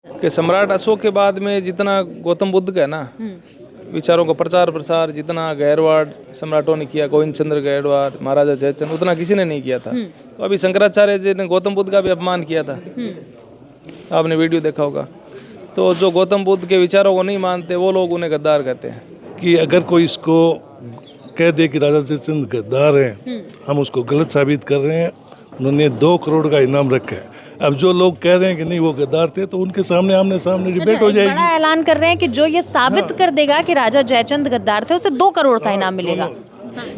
कि सम्राट अशोक के बाद में जितना गौतम बुद्ध का है ना विचारों का प्रचार प्रसार, जितना गैरवाड़ सम्राटों ने किया, गोविंद चंद्र गैरवाड़, महाराजा जयचंद, उतना किसी ने नहीं किया था। तो अभी शंकराचार्य जी ने गौतम बुद्ध का भी अपमान किया था, आपने वीडियो देखा होगा। तो जो गौतम बुद्ध के विचारों को नहीं मानते वो लोग उन्हें गद्दार कहते हैं। कि अगर कोई इसको कह दे कि राजा जयचंद गद्दार हैं, हम उसको गलत साबित कर रहे हैं। उन्होंने 2 करोड़ का इनाम रखा है। अब जो लोग कह रहे हैं कि नहीं वो गद्दार थे, तो उनके सामने आमने सामने डिबेट हो जाएगी। बड़ा ऐलान कर रहे हैं कि जो ये साबित कर देगा कि राजा जयचंद गद्दार थे उसे 2 करोड़ का इनाम मिलेगा।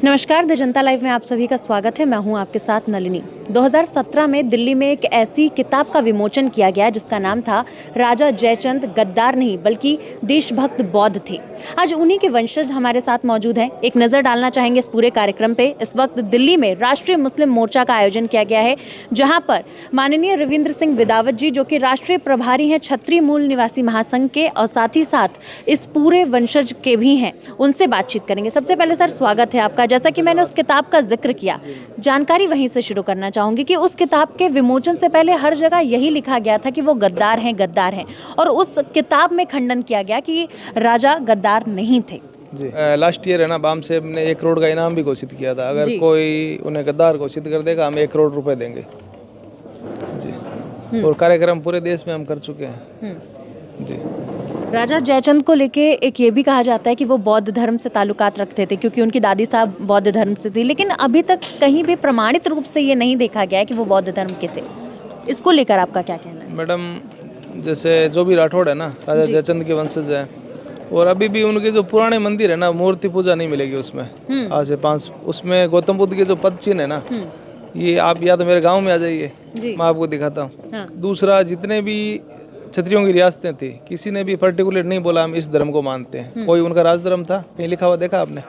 नमस्कार, द जनता लाइव में आप सभी का स्वागत है। मैं हूं आपके साथ नलिनी। 2017 में दिल्ली में एक ऐसी किताब का विमोचन किया गया जिसका नाम था राजा जयचंद गद्दार नहीं बल्कि देशभक्त बौद्ध थे। आज उन्हीं के वंशज हमारे साथ मौजूद हैं। एक नज़र डालना चाहेंगे इस पूरे कार्यक्रम पे। इस वक्त दिल्ली में राष्ट्रीय मुस्लिम मोर्चा का आयोजन किया गया है, जहाँ पर माननीय रविंद्र सिंह विदावत जी, जो कि राष्ट्रीय प्रभारी हैं क्षत्रिय मूल निवासी महासंघ के, और साथ ही साथ इस पूरे वंशज के भी हैं, उनसे बातचीत करेंगे। सबसे पहले सर स्वागत है आपका। जैसा कि मैंने उस किताब का जिक्र किया, जानकारी वहीं से शुरू करना चाहूंगी कि उस किताब के विमोचन से पहले हर जगह यही लिखा गया था कि वो गद्दार हैं, और उस किताब में खंडन किया गया कि राजा गद्दार नहीं थे। जी, लास्ट ईयर है ना, बाम साहब ने 1 करोड़ का इनाम भी घोषित किया था। अगर कोई उन्हें गद्दार घोषित कर देगा, हम 1 करोड़ रुपए देंगे जी। और कार्यक्रम पूरे देश में हम कर चुके हैं जी। राजा जयचंद को लेके एक ये भी कहा जाता है कि वो बौद्ध धर्म से ताल्लुकात रखते थे, क्योंकि उनकी दादी साहब बौद्ध धर्म से थी, लेकिन अभी तक कहीं भी प्रमाणित रूप से ये नहीं देखा गया है कि वो बौद्ध धर्म के थे। इसको लेकर आपका क्या कहना है? मैडम, जैसे जो भी राठौड़ है ना, राजा जयचंद के वंशज है, और अभी भी उनके जो पुराने मंदिर है ना, मूर्ति पूजा नहीं मिलेगी उसमें। आज से 5 उसमें गौतम बुद्ध के जो पद चिन्ह है ना, ये आप या तो मेरे गाँव में आ जाइए, मैं आपको दिखाता हूँ। दूसरा, जितने भी क्षत्रियों की रियासतें थी, किसी ने भी पर्टिकुलर नहीं बोला हम इस धर्म को मानते हैं। कोई उनका राज धर्म था, कहीं लिखा हुआ देखा आपने?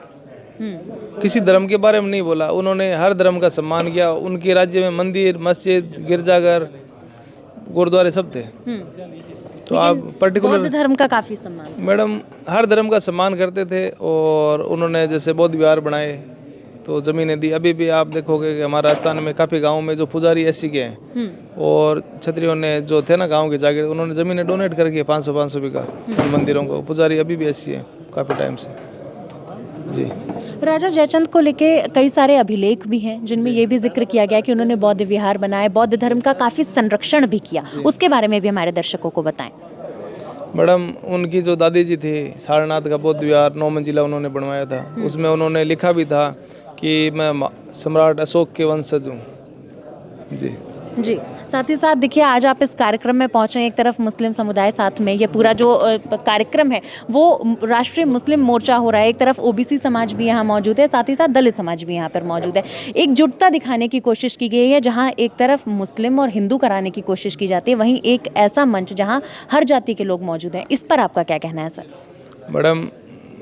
किसी धर्म के बारे में नहीं बोला। उन्होंने हर धर्म का सम्मान किया। उनके राज्य में मंदिर, मस्जिद, गिरजाघर, गुरुद्वारे सब थे। तो आप पर्टिकुलर बौद्ध धर्म का काफी सम्मान, मैडम, हर धर्म का सम्मान करते थे। और उन्होंने जैसे बौद्ध विहार बनाए तो ज़मीनें दी। अभी भी आप देखोगे कि हमारे राजस्थान में काफ़ी गाँव में जो पुजारी ऐसी के हैं, और क्षत्रियों ने जो थे ना गांव के जागीर, उन्होंने ज़मीनें डोनेट करके 500 बीघा मंदिरों को। पुजारी अभी भी ऐसी है काफ़ी टाइम से जी। राजा जयचंद को लेके कई सारे अभिलेख भी हैं जिनमें ये भी जिक्र किया गया कि उन्होंने बौद्ध विहार बनाए, बौद्ध धर्म का काफ़ी संरक्षण भी किया। उसके बारे में भी हमारे दर्शकों को बताएं। मैडम, उनकी जो दादी जी थी, सारनाथ का बौद्ध विहार 9 मंजिला उन्होंने बनवाया था। उसमें उन्होंने लिखा भी था कि मैं सम्राट अशोक के वंशज हूँ जी। जी, साथ ही साथ देखिए, आज आप इस कार्यक्रम में पहुंचे, एक तरफ मुस्लिम समुदाय साथ में, ये पूरा जो कार्यक्रम है वो राष्ट्रीय मुस्लिम मोर्चा हो रहा है, एक तरफ ओबीसी समाज भी यहाँ मौजूद है, साथ ही साथ दलित समाज भी यहाँ पर मौजूद है। एकजुटता दिखाने की कोशिश की गई है, जहाँ एक तरफ मुस्लिम और हिंदू कराने की कोशिश की जाती है, वहीं एक ऐसा मंच जहाँ हर जाति के लोग मौजूद हैं। इस पर आपका क्या कहना है सर? मैडम,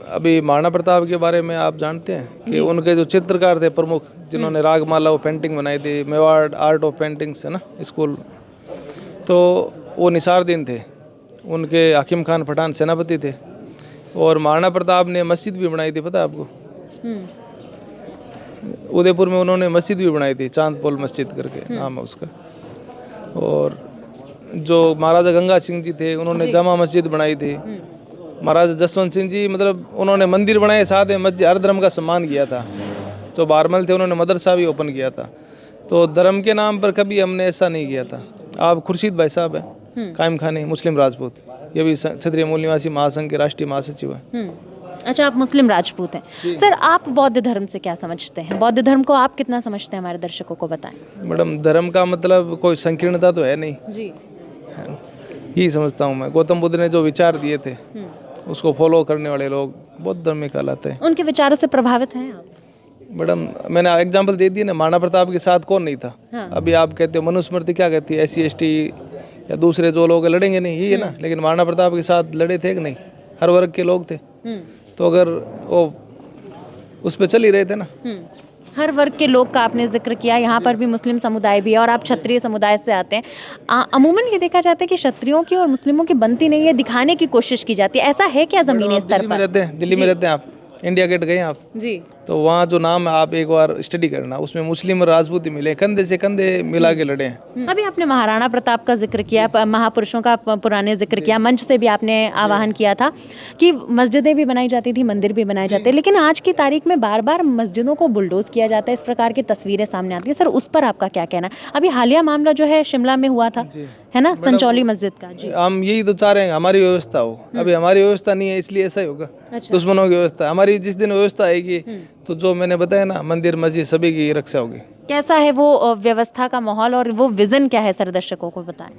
अभी महाराणा प्रताप के बारे में आप जानते हैं कि उनके जो चित्रकार थे प्रमुख, जिन्होंने रागमाला वो पेंटिंग बनाई थी, मेवाड़ आर्ट ऑफ पेंटिंग्स है ना स्कूल, तो वो निसारुद्दीन थे। उनके हाकिम खान पठान सेनापति थे। और महाराणा प्रताप ने मस्जिद भी बनाई थी, पता है आपको? उदयपुर में उन्होंने मस्जिद भी बनाई थी, चांदपोल मस्जिद करके नाम है उसका। और जो महाराजा गंगा सिंह जी थे, उन्होंने जामा मस्जिद बनाई थी। महाराजा जसवंत सिंह जी, मतलब उन्होंने मंदिर बनाए, साथ में मस्जिद, हर धर्म का सम्मान किया था। जो बारमल थे, उन्होंने मदरसा भी ओपन किया था। तो धर्म के नाम पर कभी हमने ऐसा नहीं किया था। आप खुर्शीद भाई साहब हैं, कायम खानी मुस्लिम राजपूत, ये भी क्षत्रिय मूल निवासी महासंघ के राष्ट्रीय महासचिव हैं। अच्छा, आप मुस्लिम राजपूत हैं। सर, आप बौद्ध धर्म से क्या समझते हैं? बौद्ध धर्म को आप कितना समझते हैं, हमारे दर्शकों को बताएं। मैडम, धर्म का मतलब कोई संकीर्णता तो है नहीं जी, यही समझता हूँ मैं। गौतम बुद्ध ने जो विचार दिए थे उसको फॉलो करने वाले लोग बौद्ध धर्म में कहलाते हैं। उनके विचारों से प्रभावित हैं आप? मैडम, मैंने एग्जांपल दे दिया ना, महाराणा प्रताप के साथ कौन नहीं था? अभी आप कहते हो मनुस्मृति क्या कहती है, SC ST या दूसरे जो लोग लड़ेंगे नहीं, ये है ना। लेकिन महाराणा प्रताप के साथ लड़े थे कि नहीं? हर वर्ग के लोग थे। तो अगर वो उस पर चल ही रहे थे ना। हर वर्ग के लोग का आपने जिक्र किया, यहाँ पर भी मुस्लिम समुदाय भी है और आप क्षत्रिय समुदाय से आते हैं। अमूमन ये देखा जाता है कि क्षत्रियों की और मुस्लिमों की बनती नहीं है, दिखाने की कोशिश की जाती है। ऐसा है क्या जमीनी स्तर पर? दिल्ली में रहते हैं आप, इंडिया गेट गए आप जी। तो वहाँ जो नाम है आप एक बार स्टडी करना, उसमें मुस्लिम और राजपूती मिले, कंधे से कंधे मिला के लड़े हैं। अभी आपने महाराणा प्रताप का जिक्र किया, महापुरुषों का पुराने जिक्र किया, मंच से भी आपने आह्वान किया था कि मस्जिदें भी बनाई जाती थी, मंदिर भी बनाए जाते हैं, लेकिन आज की तारीख में बार बार मस्जिदों को बुलडोज किया जाता है, इस प्रकार की तस्वीरें सामने आती है। सर उस पर आपका क्या कहना है? अभी हालिया मामला जो है शिमला में हुआ था, है ना, संचौली मस्जिद का। जी। हम यही तो चाह रहे हैं हमारी व्यवस्था हो, अभी हमारी व्यवस्था नहीं है इसलिए ऐसा ही होगा। अच्छा। दुश्मनों की व्यवस्था, हमारी जिस दिन व्यवस्था आएगी तो जो मैंने बताया ना, मंदिर मस्जिद सभी की रक्षा होगी। कैसा है वो व्यवस्था का माहौल और वो विजन क्या है, सर दर्शकों को बताएं।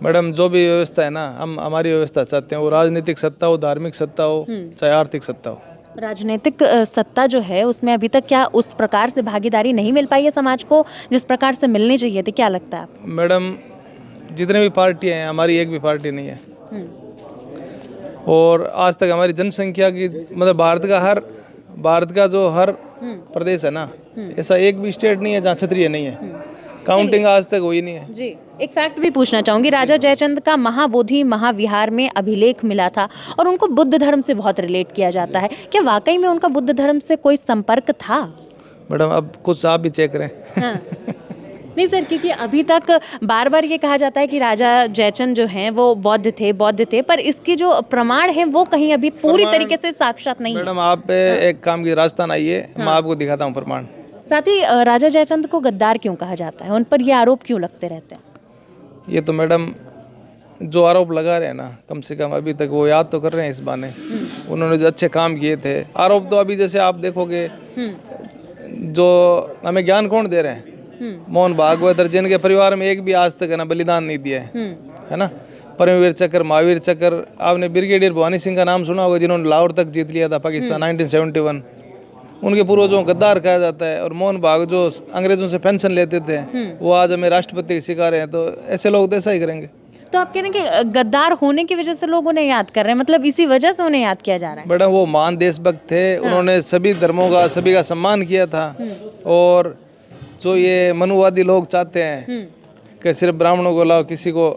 मैडम जो भी व्यवस्था है ना, हम हमारी व्यवस्था चाहते हैं, वो राजनीतिक सत्ता हो, धार्मिक सत्ता हो, चाहे आर्थिक सत्ता हो। राजनीतिक सत्ता जो है उसमें अभी तक क्या उस प्रकार से भागीदारी नहीं मिल पाई है समाज को जिस प्रकार से मिलनी चाहिए थी, क्या लगता है आपको? मैडम जितने भी पार्टी हैं, हमारी एक भी पार्टी नहीं है, और आज तक हमारी जनसंख्या की मतलब भारत का जो हर प्रदेश है ना, ऐसा एक भी स्टेट नहीं है जहाँ क्षत्रिय नहीं है। काउंटिंग आज तक हुई नहीं है। जी। एक फैक्ट भी पूछना चाहूंगी, राजा जयचंद का महाबोधि महाविहार में अभिलेख मिला था और उनको बुद्ध धर्म से बहुत रिलेट किया जाता है, क्या वाकई में उनका बुद्ध धर्म से कोई संपर्क था? मैडम अब कुछ आप भी चेक करें। हाँ। नहीं सर, क्योंकि अभी तक बार बार ये कहा जाता है कि राजा जयचंद जो हैं वो बौद्ध थे, पर इसके जो प्रमाण हैं वो कहीं अभी पूरी तरीके से साक्षात नहीं है। मैडम आप एक काम की राजस्थान आइए, मैं आपको दिखाता हूँ प्रमाण। साथ ही राजा जयचंद को गद्दार क्यों कहा जाता है, उन पर ये आरोप क्यों लगते रहते हैं? ये तो मैडम जो आरोप लगा रहे हैं ना, कम से कम अभी तक वो याद तो कर रहे हैं इस बहाने, उन्होंने जो अच्छे काम किए थे। आरोप तो अभी जैसे आप देखोगे, जो हमें ज्ञान कौन दे रहे हैं, मोहन भागवत, जिनके परिवार में एक भी आज तक है ना बलिदान नहीं दिया है ना, परमवीर चक्र, महावीर चक्र। आपने ब्रिगेडियर भवानी सिंह का नाम सुना होगा, जिन्होंने लाहौर तक जीत लिया था पाकिस्तान 1971। उनके पूर्वजों को गद्दार कहा जाता है। और मोहन भागवत जो अंग्रेजों से पेंशन लेते थे, वो आज हमें राष्ट्रपति के शिकार हैं। तो ऐसे लोग तो ऐसा ही करेंगे। तो आप कह रहे हैं कि गद्दार होने की वजह से लोग उन्हें याद कर रहे हैं, मतलब इसी वजह से उन्हें याद किया जा रहा है? मैडम वो महान देशभक्त थे, उन्होंने सभी धर्मों का, सभी का सम्मान किया था। और जो ये मनुवादी लोग चाहते हैं कि सिर्फ ब्राह्मणों को लाओ, किसी को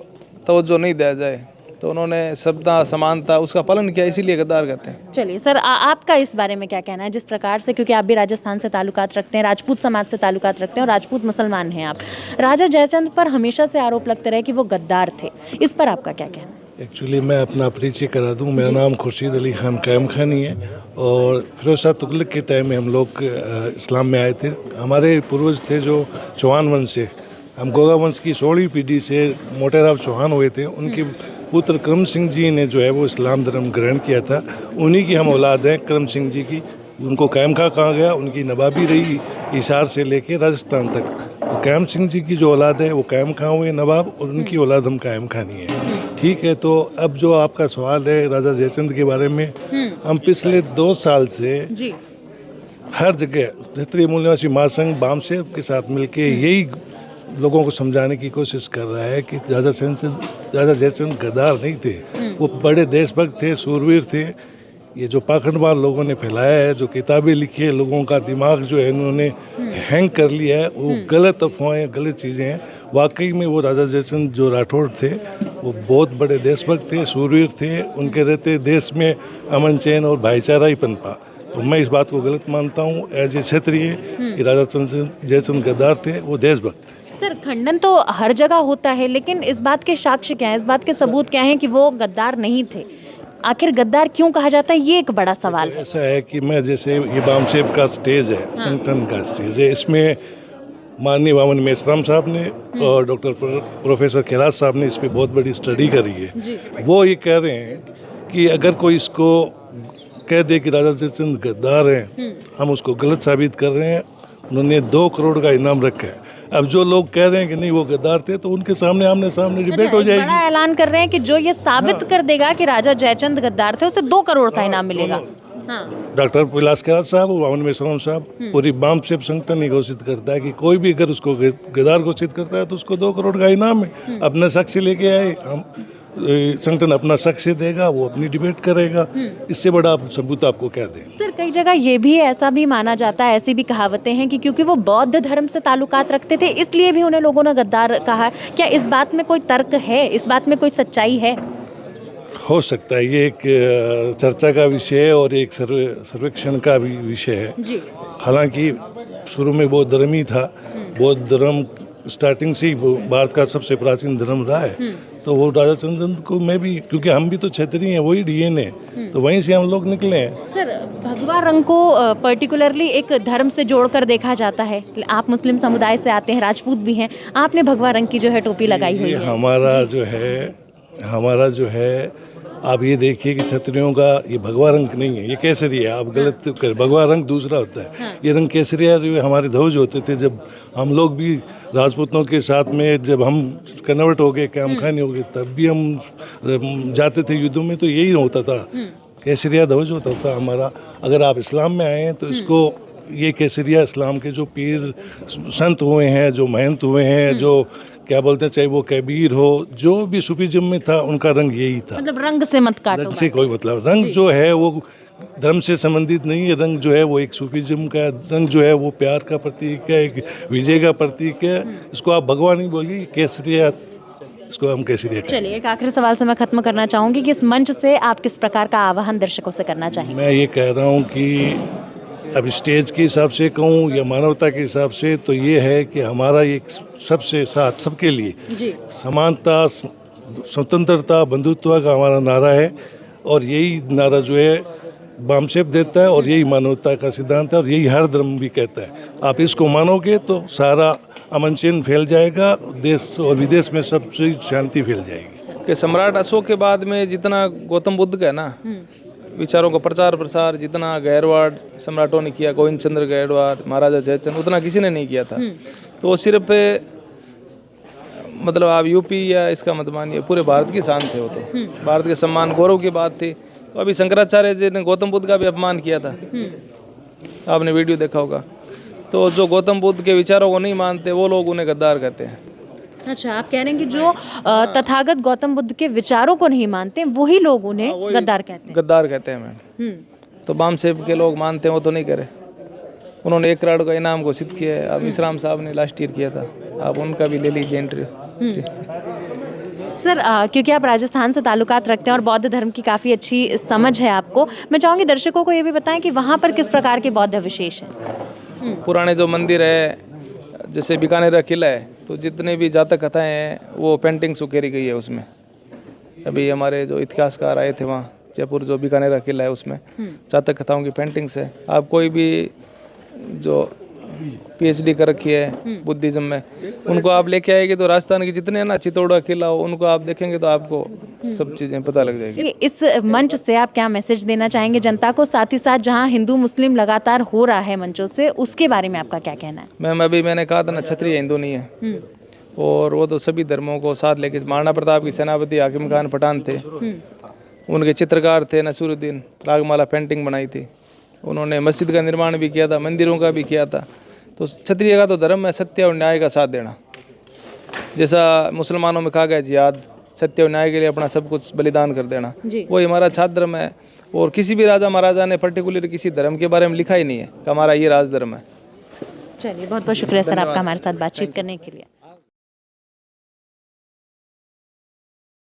तवज्जो नहीं दिया जाए, तो उन्होंने सबता समानता उसका पालन किया, इसीलिए गद्दार कहते हैं। चलिए सर, आपका इस बारे में क्या कहना है, जिस प्रकार से, क्योंकि आप भी राजस्थान से ताल्लुकात रखते हैं, राजपूत समाज से ताल्लुकात रखते हैं और राजपूत मुसलमान हैं आप, राजा जयचंद पर हमेशा से आरोप लगते रहे कि वो गद्दार थे, इस पर आपका क्या कहना है? एक्चुअली मैं अपना परिचय करा दूं, मेरा नाम खुर्शीद अली खान कायम खानी है और फिरोज शाह तुगलक के टाइम में हम लोग इस्लाम में आए थे। हमारे पूर्वज थे जो चौहान वंश से, हम गोगा वंश की 16वीं पीढ़ी से मोटेराव चौहान हुए थे। उनके पुत्र करम सिंह जी ने जो है वो इस्लाम धर्म ग्रहण किया था, उन्हीं की हम औलाद हैं करम सिंह जी की। उनको कायम खां कहा गया, उनकी नवाबी रही हिसार से लेके राजस्थान तक। तो कायम सिंह जी की जो औलाद है वो कायम खां हुए नवाब, और उनकी औलाद हम कायम खानी है। ठीक है, तो अब जो आपका सवाल है राजा जयचंद के बारे में, हम पिछले 2 साल से जी हर जगह क्षेत्रीय मूल निवासी महासंघ बामसेब के साथ मिलके यही लोगों को समझाने की कोशिश कर रहा है कि राजा जयचंद गद्दार नहीं थे, वो बड़े देशभक्त थे, सूरवीर थे। ये जो पाखंडवाद लोगों ने फैलाया है, जो किताबें लिखी है, लोगों का दिमाग जो है इन्होंने हैंग कर लिया है, वो गलत अफवाहें, गलत चीज़ें हैं। वाकई में वो राजा जयचंद जो राठौड़ थे वो बहुत बड़े देशभक्त थे, सूरवीर थे। उनके रहते देश में अमन चैन और भाईचारा ही पनपा। तो मैं इस बात को गलत मानता हूँ एज ए क्षेत्रीय कि राजा जयचंद गद्दार थे, वो देशभक्त थे। सर, खंडन तो हर जगह होता है, लेकिन इस बात के साक्ष्य क्या है, इस बात के सबूत क्या हैं कि वो गद्दार नहीं थे? आखिर गद्दार क्यों कहा जाता है, ये एक बड़ा सवाल है। ऐसा है कि मैं जैसे ये बामसेब का स्टेज है, संगठन का स्टेज है, इसमें माननीय वामन मेश्राम साहब ने और डॉक्टर प्रोफेसर खैरात साहब ने इस पर बहुत बड़ी स्टडी करी है। वो ये कह रहे हैं कि अगर कोई इसको कह दे कि राजा जयचंद गद्दार हैं, हम उसको गलत साबित कर रहे हैं। उन्होंने 2 करोड़ का इनाम रखा है। अब जो लोग कह रहे हैं कि नहीं वो गद्दार थे, तो उनके सामने आमने सामने डिबेट हो जाएगी। बड़ा ऐलान कर रहे हैं कि जो ये साबित कर देगा कि राजा जयचंद गद्दार थे, उसे 2 करोड़ का इनाम मिलेगा। डॉक्टर विलास खैरात साहब और वामन मेश्राम साहब, पूरी बामसेब संगठन ही घोषित करता है कि कोई भी अगर उसको गद्दार घोषित करता है तो उसको 2 करोड़ का इनाम है। अपना साक्ष्य लेके आए, हम संगठन अपना साक्ष्य देगा, वो अपनी डिबेट करेगा। इससे बड़ा सबूत आपको क्या दें? सर, कई जगह ये भी ऐसा भी माना जाता है, ऐसी भी कहावतें हैं कि क्योंकि वो बौद्ध धर्म से ताल्लुकात रखते थे, इसलिए भी उन्हें लोगों ने गद्दार कहा। क्या इस बात में कोई तर्क है, इस बात में कोई सच्चाई है? हो सकता है, ये एक चर्चा का विषय है और एक सर्वेक्षण का भी विषय है। जी। हालांकि शुरू में बौद्ध धर्म ही था, बौद्ध धर्म स्टार्टिंग से ही भारत का सबसे प्राचीन धर्म रहा है, तो वो राजा चंद्रचंद को मैं भी, क्योंकि हम भी तो क्षत्रिय हैं, वही डीएनए, तो वहीं से हम लोग निकले हैं। सर, भगवा रंग को पर्टिकुलरली एक धर्म से जोड़कर देखा जाता है। आप मुस्लिम समुदाय से आते हैं, राजपूत भी हैं, आपने भगवा रंग की जो है टोपी लगाई हुई ये है। हमारा जो है आप ये देखिए कि क्षत्रियों का ये भगवा रंग नहीं है, ये केसरी है। आप गलत कर, भगवा रंग दूसरा होता है, ये रंग केसरी है। जो हमारे ध्वज होते थे, जब हम लोग भी राजपूतों के साथ में, जब हम कन्वर्ट हो गए, काम खानी हो गए, तब भी हम जाते थे युद्धों में, तो यही होता था, केसरिया ध्वज होता था हमारा। अगर आप इस्लाम में आए हैं तो इसको, ये केसरिया इस्लाम के जो पीर संत हुए हैं, जो महंत हुए हैं, जो क्या बोलते हैं, चाहे वो कबीर हो, जो भी सूफीज़्म में था, उनका रंग यही था। मतलब रंग से मत काटो। रंग से कोई मतलब, रंग जो है वो धर्म से संबंधित नहीं है। रंग जो है वो एक सूफीज़्म का रंग जो है वो प्यार का प्रतीक है, एक विजय का प्रतीक है। इसको आप भगवा नहीं बोलिए, केसरिया, इसको हम केसरिया कहें। चलिए, एक आखिरी सवाल से मैं खत्म करना चाहूँगी कि इस मंच से आप किस प्रकार का आह्वान दर्शकों से करना चाहेंगे? मैं ये कह रहा हूँ कि अब स्टेज के हिसाब से कहूँ या मानवता के हिसाब से, तो ये है कि हमारा एक सबसे साथ सबके लिए जी। समानता, स्वतंत्रता, बंधुत्व का हमारा नारा है, और यही नारा जो है बामसेप देता है, और यही मानवता का सिद्धांत है, और यही हर धर्म भी कहता है। आप इसको मानोगे तो सारा अमन चैन फैल जाएगा, देश और विदेश में सबसे शांति फैल जाएगी। कि सम्राट अशोक के बाद में जितना गौतम बुद्ध का ना विचारों का प्रचार प्रसार, जितना गैरवाड़ सम्राटों ने किया, गोविंद चंद्र गैरवाड़, महाराजा जयचंद, उतना किसी ने नहीं किया था। तो वो सिर्फ मतलब आप यूपी या इसका मत मानिए, पूरे भारत की शान थे वो, तो भारत के सम्मान गौरव की बात थी। तो अभी शंकराचार्य जी ने गौतम बुद्ध का भी अपमान किया था, आपने वीडियो देखा होगा। तो जो गौतम बुद्ध के विचारों को नहीं मानते, वो लोग उन्हें गद्दार कहते हैं। अच्छा, आप कह रहे हैं कि जो तथागत गौतम बुद्ध के विचारों को नहीं मानते, वही लोग उन्हें गद्दार कहते हैं। गद्दार कहते हैं मैम। तो बामसेप के लोग मानते हैं, वो तो नहीं करे। उन्होंने 1 करोड़ का इनाम घोषित किया है। अब इस्लाम साहब ने लास्ट ईयर किया था, आप उनका भी ले लीजिए इंटरव्यू। सर, क्योंकि आप राजस्थान से ताल्लुकात रखते हैं और बौद्ध धर्म की काफ़ी अच्छी समझ है आपको, मैं चाहूँगी दर्शकों को ये भी बताएं कि वहाँ पर किस प्रकार के बौद्ध अवशेष हैं। पुराने जो मंदिर है, जैसे बीकानेर का किला है, तो जितने भी जातक कथाएं हैं वो पेंटिंग्स उकेरी गई है उसमें। अभी हमारे जो इतिहासकार आए थे वहाँ जयपुर, जो बीकानेर का किला है, उसमें जातक कथाओं की पेंटिंग्स है। आप कोई भी जो पीएचडी कर रखी है बुद्धिज्म में, उनको आप लेके आएंगे तो राजस्थान के जितने ना चित्तौड़ का किला हो, उनको आप देखेंगे तो आपको सब चीज़ें पता लग जाएगी। इस मंच से आप क्या मैसेज देना चाहेंगे जनता को, साथ ही साथ जहां हिंदू मुस्लिम लगातार हो रहा है मंचों से, उसके बारे में आपका क्या कहना है? मैम, अभी मैंने कहा था ना, क्षत्रिय हिंदू नहीं है, और वो तो सभी धर्मों को साथ लेके, महाराणा प्रताप की सेनापति हाकिम खान पठान थे, उनके चित्रकार थे नसीरुद्दीन, रागमाला पेंटिंग बनाई थी उन्होंने, मस्जिद का निर्माण भी किया था, मंदिरों का भी किया था। तो क्षत्रिय का तो धर्म है सत्य और न्याय का साथ देना। जैसा मुसलमानों में कहा गया जिहाद, सत्य और न्याय के लिए अपना सब कुछ बलिदान कर देना, वही हमारा छात्र धर्म है। और किसी भी राजा महाराजा ने पर्टिकुलर किसी धर्म के बारे में लिखा ही नहीं है कि हमारा ये राज धर्म है। चलिए, बहुत बहुत शुक्रिया सर आपका हमारे साथ बातचीत करने के लिए।